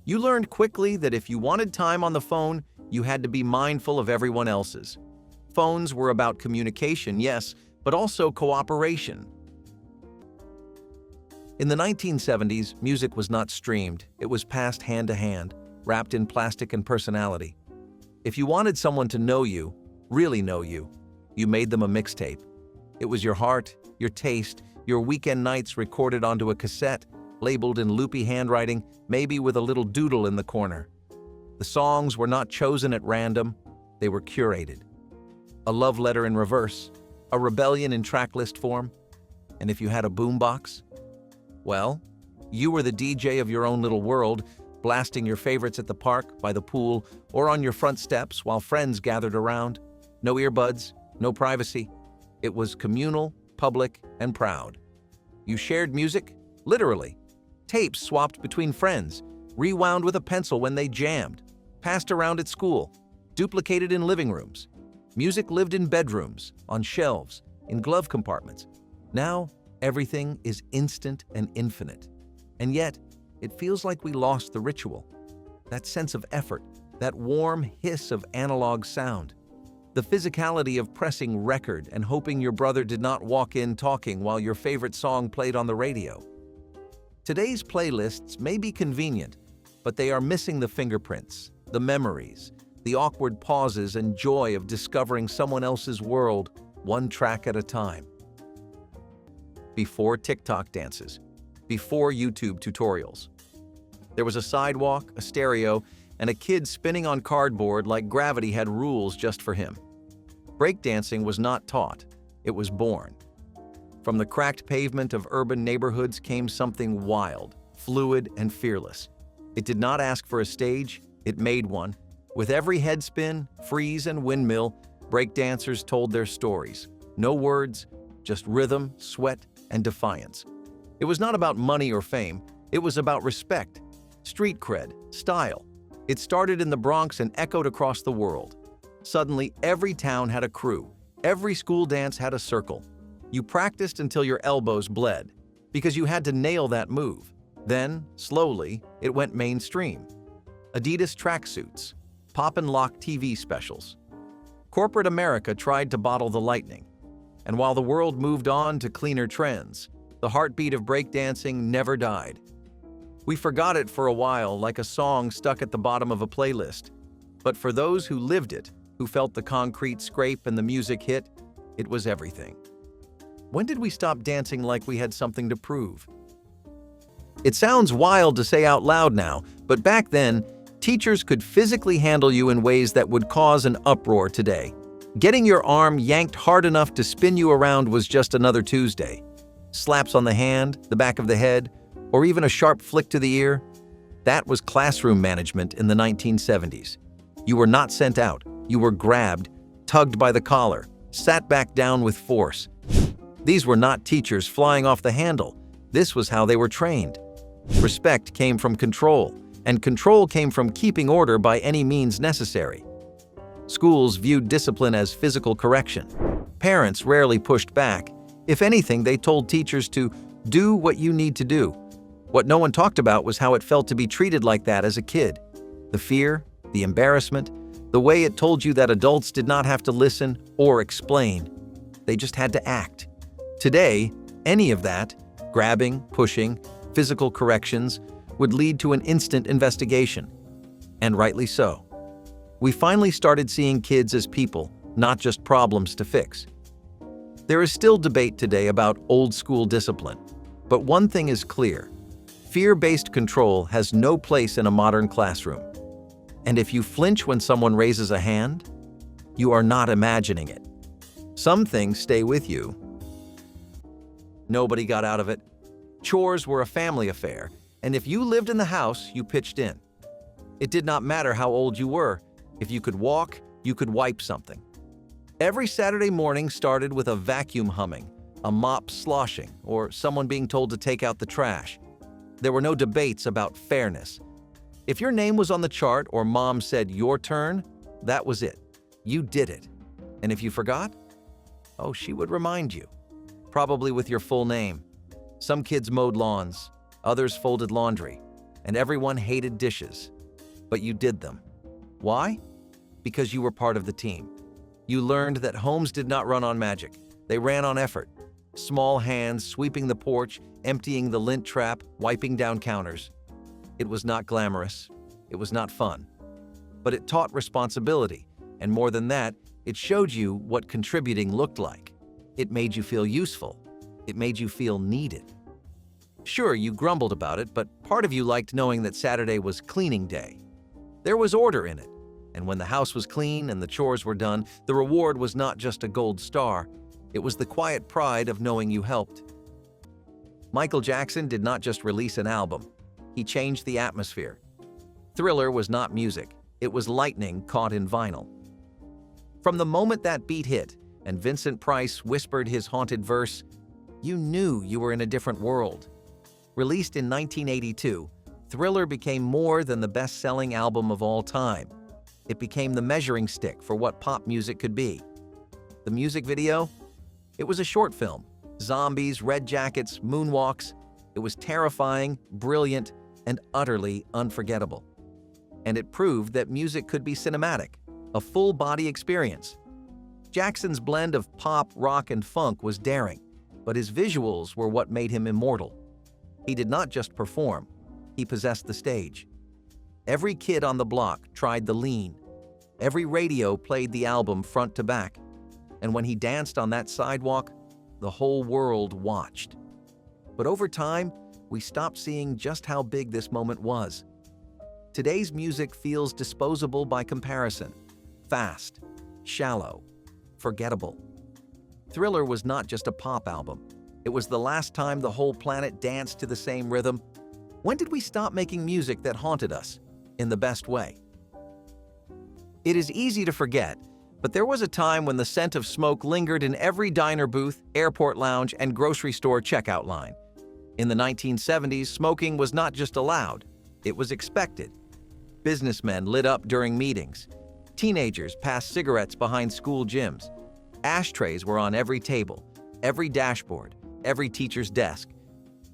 You learned quickly that if you wanted time on the phone, you had to be mindful of everyone else's. Phones were about communication, yes, but also cooperation. In the 1970s, music was not streamed. It was passed hand to hand, wrapped in plastic and personality. If you wanted someone to know you, really know you, you made them a mixtape. It was your heart, your taste, your weekend nights recorded onto a cassette, labeled in loopy handwriting, maybe with a little doodle in the corner. The songs were not chosen at random, they were curated. A love letter in reverse, a rebellion in tracklist form, and if you had a boombox, well, you were the DJ of your own little world, blasting your favorites at the park, by the pool, or on your front steps while friends gathered around. No earbuds, no privacy. It was communal, public, and proud. You shared music, literally. Tapes swapped between friends, rewound with a pencil when they jammed, passed around at school, duplicated in living rooms. Music lived in bedrooms, on shelves, in glove compartments. Now, everything is instant and infinite. And yet, it feels like we lost the ritual. That sense of effort, that warm hiss of analog sound. The physicality of pressing record and hoping your brother did not walk in talking while your favorite song played on the radio. Today's playlists may be convenient, but they are missing the fingerprints, the memories, the awkward pauses and joy of discovering someone else's world, one track at a time. Before TikTok dances, before YouTube tutorials. There was a sidewalk, a stereo, and a kid spinning on cardboard like gravity had rules just for him. Breakdancing was not taught, it was born. From the cracked pavement of urban neighborhoods came something wild, fluid, and fearless. It did not ask for a stage, it made one. With every head spin, freeze, and windmill, breakdancers told their stories. No words, just rhythm, sweat, and defiance. It was not about money or fame, it was about respect, street cred, style. It started in the Bronx and echoed across the world. Suddenly, every town had a crew, every school dance had a circle. You practiced until your elbows bled, because you had to nail that move. Then, slowly, it went mainstream. Adidas tracksuits, pop and lock TV specials. Corporate America tried to bottle the lightning. And while the world moved on to cleaner trends, the heartbeat of breakdancing never died. We forgot it for a while, like a song stuck at the bottom of a playlist. But for those who lived it, who felt the concrete scrape and the music hit, it was everything. When did we stop dancing like we had something to prove? It sounds wild to say out loud now, but back then, teachers could physically handle you in ways that would cause an uproar today. Getting your arm yanked hard enough to spin you around was just another Tuesday. Slaps on the hand, the back of the head, or even a sharp flick to the ear, that was classroom management in the 1970s. You were not sent out, you were grabbed, tugged by the collar, sat back down with force. These were not teachers flying off the handle, this was how they were trained. Respect came from control, and control came from keeping order by any means necessary. Schools viewed discipline as physical correction. Parents rarely pushed back. If anything, they told teachers to do what you need to do. What no one talked about was how it felt to be treated like that as a kid. The fear, the embarrassment, the way it told you that adults did not have to listen or explain. They just had to act. Today, any of that, grabbing, pushing, physical corrections, would lead to an instant investigation. And rightly so. We finally started seeing kids as people, not just problems to fix. There is still debate today about old-school discipline, but one thing is clear. Fear-based control has no place in a modern classroom. And if you flinch when someone raises a hand, you are not imagining it. Some things stay with you. Nobody got out of it. Chores were a family affair, and if you lived in the house, you pitched in. It did not matter how old you were. If you could walk, you could wipe something. Every Saturday morning started with a vacuum humming, a mop sloshing, or someone being told to take out the trash. There were no debates about fairness. If your name was on the chart or mom said your turn, that was it. You did it. And if you forgot, oh, she would remind you, probably with your full name. Some kids mowed lawns, others folded laundry, and everyone hated dishes. But you did them. Why? Because you were part of the team. You learned that homes did not run on magic. They ran on effort. Small hands sweeping the porch, emptying the lint trap, wiping down counters. It was not glamorous. It was not fun. But it taught responsibility, and more than that, it showed you what contributing looked like. It made you feel useful. It made you feel needed. Sure, you grumbled about it, but part of you liked knowing that Saturday was cleaning day. There was order in it, and when the house was clean and the chores were done, the reward was not just a gold star. It was the quiet pride of knowing you helped. Michael Jackson did not just release an album. He changed the atmosphere. Thriller was not music. It was lightning caught in vinyl. From the moment that beat hit and Vincent Price whispered his haunted verse, you knew you were in a different world. Released in 1982, Thriller became more than the best-selling album of all time. It became the measuring stick for what pop music could be. The music video? It was a short film. Zombies, red jackets, moonwalks. It was terrifying, brilliant, and utterly unforgettable. And it proved that music could be cinematic, a full-body experience. Jackson's blend of pop, rock, and funk was daring, but his visuals were what made him immortal. He did not just perform, he possessed the stage. Every kid on the block tried the lean. Every radio played the album front to back. And when he danced on that sidewalk, the whole world watched. But over time, we stopped seeing just how big this moment was. Today's music feels disposable by comparison. Fast, shallow, forgettable. Thriller was not just a pop album. It was the last time the whole planet danced to the same rhythm. When did we stop making music that haunted us, in the best way? It is easy to forget, but there was a time when the scent of smoke lingered in every diner booth, airport lounge, and grocery store checkout line. In the 1970s, smoking was not just allowed, it was expected. Businessmen lit up during meetings. Teenagers passed cigarettes behind school gyms. Ashtrays were on every table, every dashboard, every teacher's desk.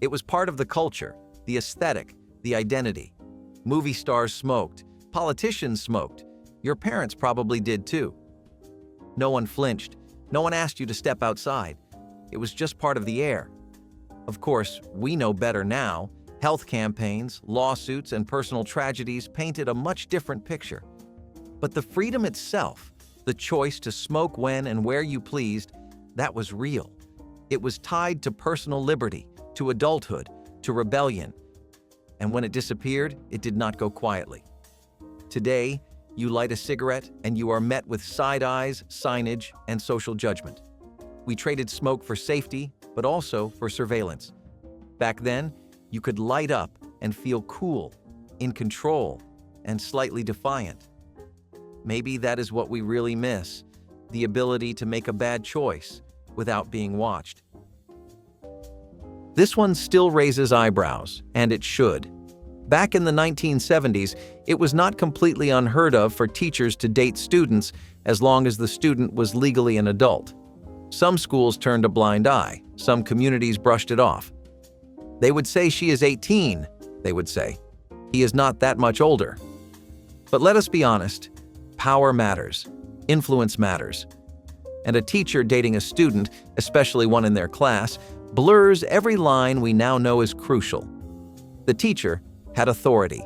It was part of the culture, the aesthetic, the identity. Movie stars smoked, politicians smoked. Your parents probably did too. No one flinched. No one asked you to step outside. It was just part of the air. Of course, we know better now. Health campaigns, lawsuits, and personal tragedies painted a much different picture. But the freedom itself, the choice to smoke when and where you pleased, that was real. It was tied to personal liberty, to adulthood, to rebellion. And when it disappeared, it did not go quietly. Today, you light a cigarette and you are met with side eyes, signage, and social judgment. We traded smoke for safety, but also for surveillance. Back then, you could light up and feel cool, in control, and slightly defiant. Maybe that is what we really miss, the ability to make a bad choice without being watched. This one still raises eyebrows, and it should. Back in the 1970s, it was not completely unheard of for teachers to date students as long as the student was legally an adult. Some schools turned a blind eye. Some communities brushed it off. They would say she is 18, they would say. He is not that much older. But let us be honest, power matters, influence matters. And a teacher dating a student, especially one in their class, blurs every line we now know is crucial. The teacher had authority,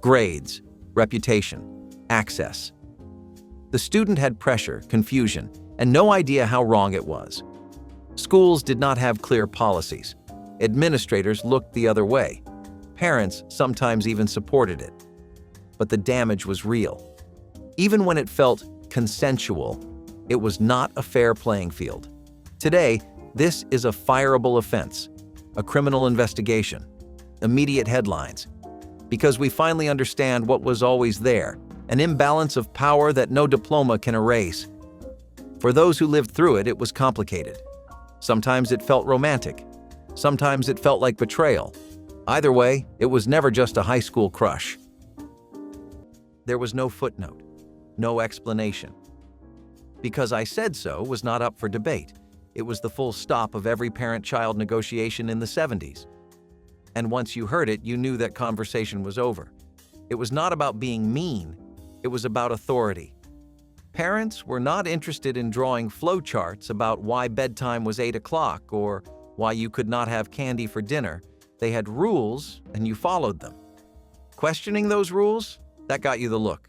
grades, reputation, access. The student had pressure, confusion, and no idea how wrong it was. Schools did not have clear policies. Administrators looked the other way. Parents sometimes even supported it. But the damage was real. Even when it felt consensual, it was not a fair playing field. Today, this is a fireable offense, a criminal investigation, immediate headlines, because we finally understand what was always there an imbalance of power that no diploma can erase. For those who lived through it, it was complicated. Sometimes it felt romantic. Sometimes it felt like betrayal. Either way, it was never just a high school crush. There was no footnote, no explanation. Because I said so was not up for debate. It was the full stop of every parent-child negotiation in the 70s. And once you heard it, you knew that conversation was over. It was not about being mean. It was about authority. Parents were not interested in drawing flowcharts about why bedtime was 8 o'clock or why you could not have candy for dinner. They had rules, and you followed them. Questioning those rules, that got you the look.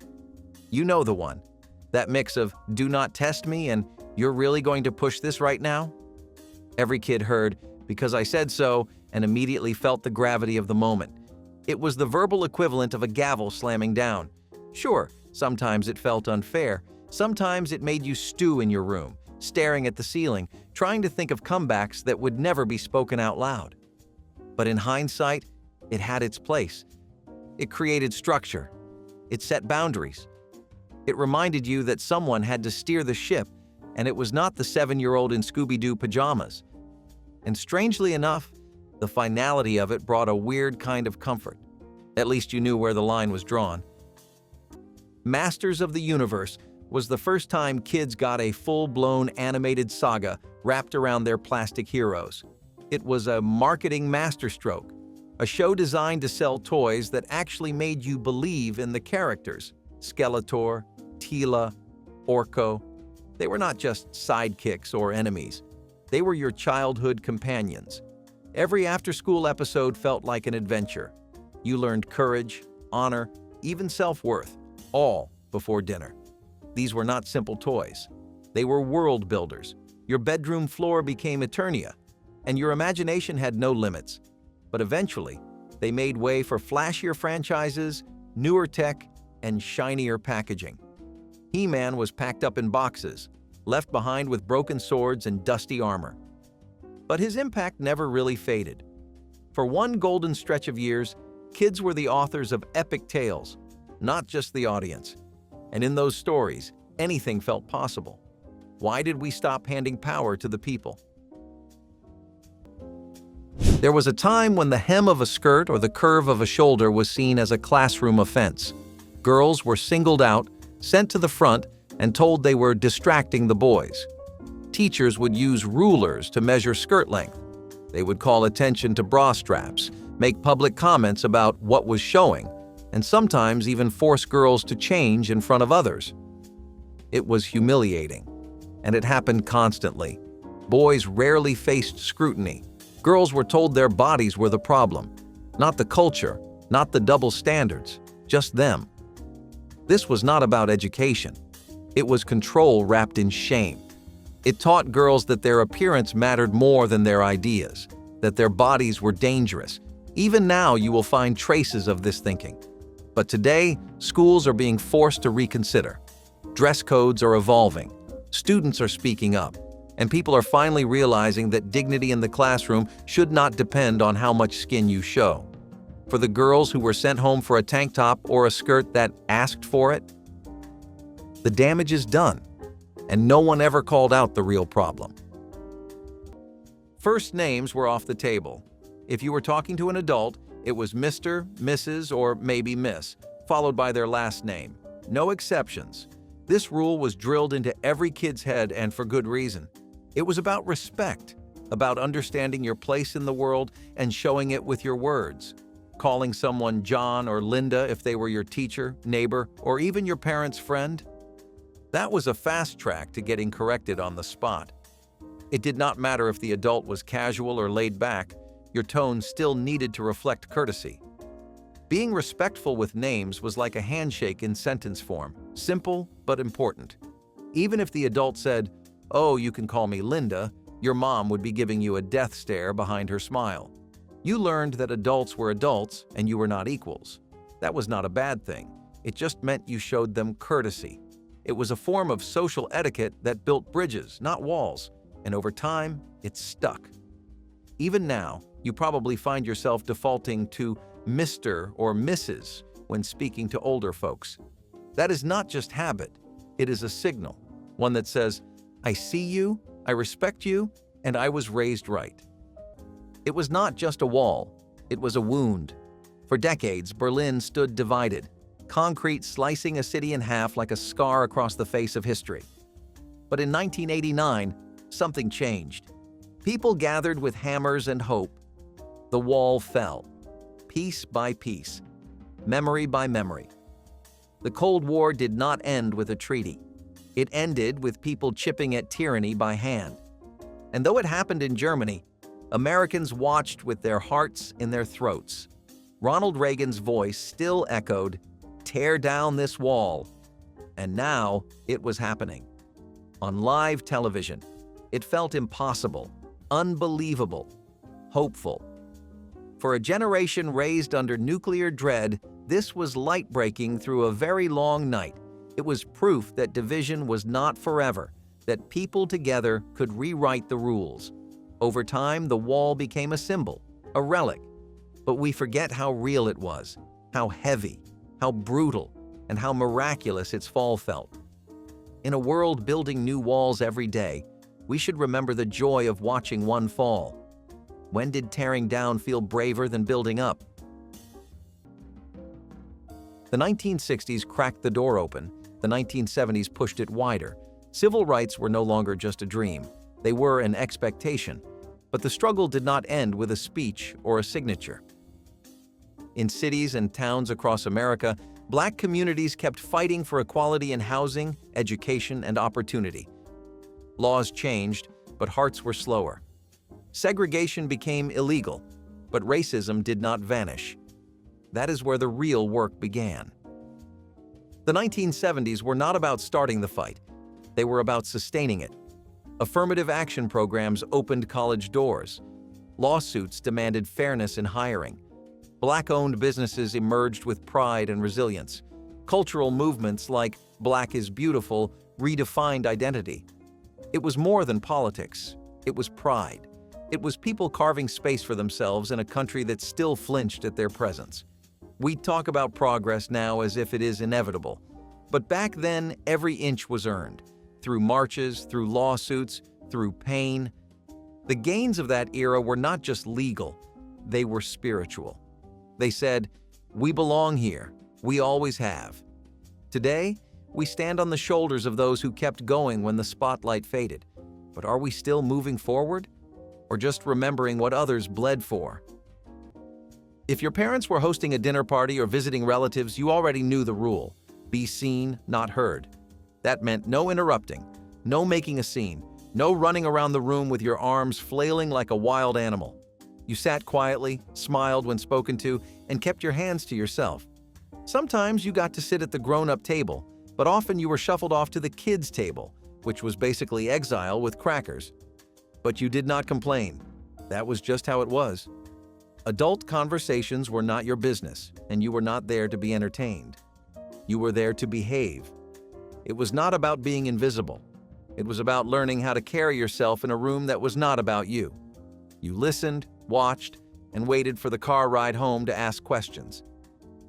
You know the one. That mix of, do not test me and you're really going to push this right now? Every kid heard, because I said so, and immediately felt the gravity of the moment. It was the verbal equivalent of a gavel slamming down. Sure, sometimes it felt unfair. Sometimes it made you stew in your room, staring at the ceiling, trying to think of comebacks that would never be spoken out loud. But in hindsight, it had its place. It created structure. It set boundaries. It reminded you that someone had to steer the ship, and it was not the 7-year-old in Scooby-Doo pajamas. And strangely enough, the finality of it brought a weird kind of comfort. At least you knew where the line was drawn. Masters of the Universe was the first time kids got a full-blown animated saga wrapped around their plastic heroes. It was a marketing masterstroke, a show designed to sell toys that actually made you believe in the characters. Skeletor, Tila, Orko. They were not just sidekicks or enemies. They were your childhood companions. Every after-school episode felt like an adventure. You learned courage, honor, even self-worth, all before dinner. These were not simple toys. They were world builders. Your bedroom floor became Eternia, and your imagination had no limits. But eventually, they made way for flashier franchises, newer tech, and shinier packaging. He-Man was packed up in boxes, left behind with broken swords and dusty armor. But his impact never really faded. For one golden stretch of years, kids were the authors of epic tales, not just the audience. And in those stories, anything felt possible. Why did we stop handing power to the people? There was a time when the hem of a skirt or the curve of a shoulder was seen as a classroom offense. Girls were singled out, sent to the front, and told they were distracting the boys. Teachers would use rulers to measure skirt length. They would call attention to bra straps, make public comments about what was showing, and sometimes even force girls to change in front of others. It was humiliating, and it happened constantly. Boys rarely faced scrutiny. Girls were told their bodies were the problem, not the culture, not the double standards, just them. This was not about education. It was control wrapped in shame. It taught girls that their appearance mattered more than their ideas, that their bodies were dangerous. Even now, you will find traces of this thinking. But today, schools are being forced to reconsider. Dress codes are evolving. Students are speaking up. And people are finally realizing that dignity in the classroom should not depend on how much skin you show. For the girls who were sent home for a tank top or a skirt that asked for it, the damage is done, and no one ever called out the real problem. First names were off the table. If you were talking to an adult, it was Mr., Mrs., or maybe Miss, followed by their last name. No exceptions. This rule was drilled into every kid's head, and for good reason. It was about respect, about understanding your place in the world and showing it with your words. Calling someone John or Linda if they were your teacher, neighbor, or even your parent's friend. That was a fast track to getting corrected on the spot. It did not matter if the adult was casual or laid back, your tone still needed to reflect courtesy. Being respectful with names was like a handshake in sentence form, simple but important. Even if the adult said, "Oh, you can call me Linda," your mom would be giving you a death stare behind her smile. You learned that adults were adults and you were not equals. That was not a bad thing. It just meant you showed them courtesy. It was a form of social etiquette that built bridges, not walls, and over time, it stuck. Even now, you probably find yourself defaulting to Mr. or Mrs. when speaking to older folks. That is not just habit, it is a signal, one that says, I see you, I respect you, and I was raised right. It was not just a wall, it was a wound. For decades, Berlin stood divided, concrete slicing a city in half like a scar across the face of history. But in 1989, something changed. People gathered with hammers and hope. The wall fell, piece by piece, memory by memory. The Cold War did not end with a treaty. It ended with people chipping at tyranny by hand. And though it happened in Germany, Americans watched with their hearts in their throats. Ronald Reagan's voice still echoed, "Tear down this wall." And now it was happening. On live television, it felt impossible, unbelievable, hopeful. For a generation raised under nuclear dread, this was light breaking through a very long night. It was proof that division was not forever, that people together could rewrite the rules. Over time, the wall became a symbol, a relic. But we forget how real it was, how heavy, how brutal, and how miraculous its fall felt. In a world building new walls every day, we should remember the joy of watching one fall. When did tearing down feel braver than building up? The 1960s cracked the door open. The 1970s pushed it wider. Civil rights were no longer just a dream. They were an expectation. But the struggle did not end with a speech or a signature. In cities and towns across America, Black communities kept fighting for equality in housing, education, and opportunity. Laws changed, but hearts were slower. Segregation became illegal, but racism did not vanish. That is where the real work began. The 1970s were not about starting the fight. They were about sustaining it. Affirmative action programs opened college doors. Lawsuits demanded fairness in hiring. Black-owned businesses emerged with pride and resilience. Cultural movements like Black is Beautiful redefined identity. It was more than politics. It was pride. It was people carving space for themselves in a country that still flinched at their presence. We talk about progress now as if it is inevitable. But back then, every inch was earned. Through marches, through lawsuits, through pain. The gains of that era were not just legal, they were spiritual. They said, "We belong here. We always have." Today, we stand on the shoulders of those who kept going when the spotlight faded. But are we still moving forward? Or just remembering what others bled for? If your parents were hosting a dinner party or visiting relatives, you already knew the rule: be seen, not heard. That meant no interrupting, no making a scene, no running around the room with your arms flailing like a wild animal. You sat quietly, smiled when spoken to, and kept your hands to yourself. Sometimes you got to sit at the grown-up table, but often you were shuffled off to the kids' table, which was basically exile with crackers. But you did not complain. That was just how it was. Adult conversations were not your business, and you were not there to be entertained. You were there to behave. It was not about being invisible. It was about learning how to carry yourself in a room that was not about you. You listened, watched, and waited for the car ride home to ask questions.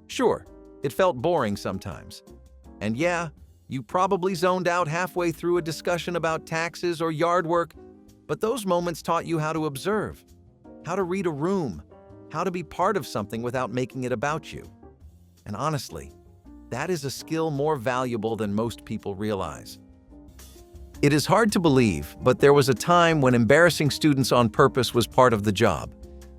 Sure, it felt boring sometimes. And yeah, you probably zoned out halfway through a discussion about taxes or yard work, but those moments taught you how to observe, how to read a room, how to be part of something without making it about you. And honestly, that is a skill more valuable than most people realize. It is hard to believe, but there was a time when embarrassing students on purpose was part of the job.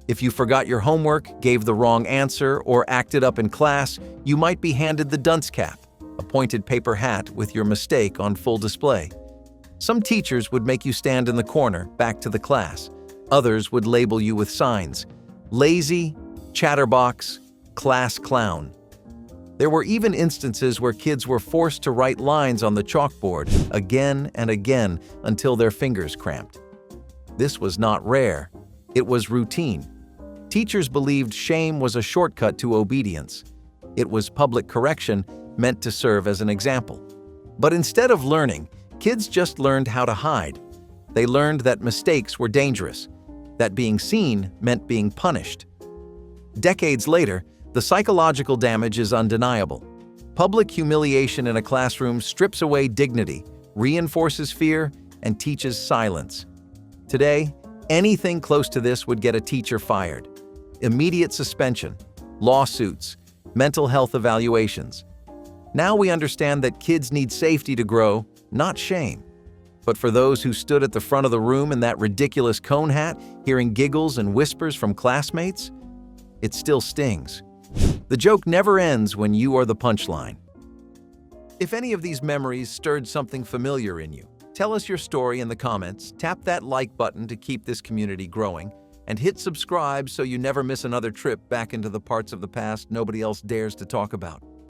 If you forgot your homework, gave the wrong answer, or acted up in class, you might be handed the dunce cap, a pointed paper hat with your mistake on full display. Some teachers would make you stand in the corner, back to the class. Others would label you with signs: lazy, chatterbox, class clown. There were even instances where kids were forced to write lines on the chalkboard again and again until their fingers cramped. This was not rare. It was routine. Teachers believed shame was a shortcut to obedience. It was public correction meant to serve as an example. But instead of learning, kids just learned how to hide. They learned that mistakes were dangerous, that being seen meant being punished. Decades later, the psychological damage is undeniable. Public humiliation in a classroom strips away dignity, reinforces fear, and teaches silence. Today, anything close to this would get a teacher fired. Immediate suspension, lawsuits, mental health evaluations. Now we understand that kids need safety to grow, not shame. But for those who stood at the front of the room in that ridiculous cone hat, hearing giggles and whispers from classmates, it still stings. The joke never ends when you are the punchline. If any of these memories stirred something familiar in you, tell us your story in the comments, tap that like button to keep this community growing, and hit subscribe so you never miss another trip back into the parts of the past nobody else dares to talk about.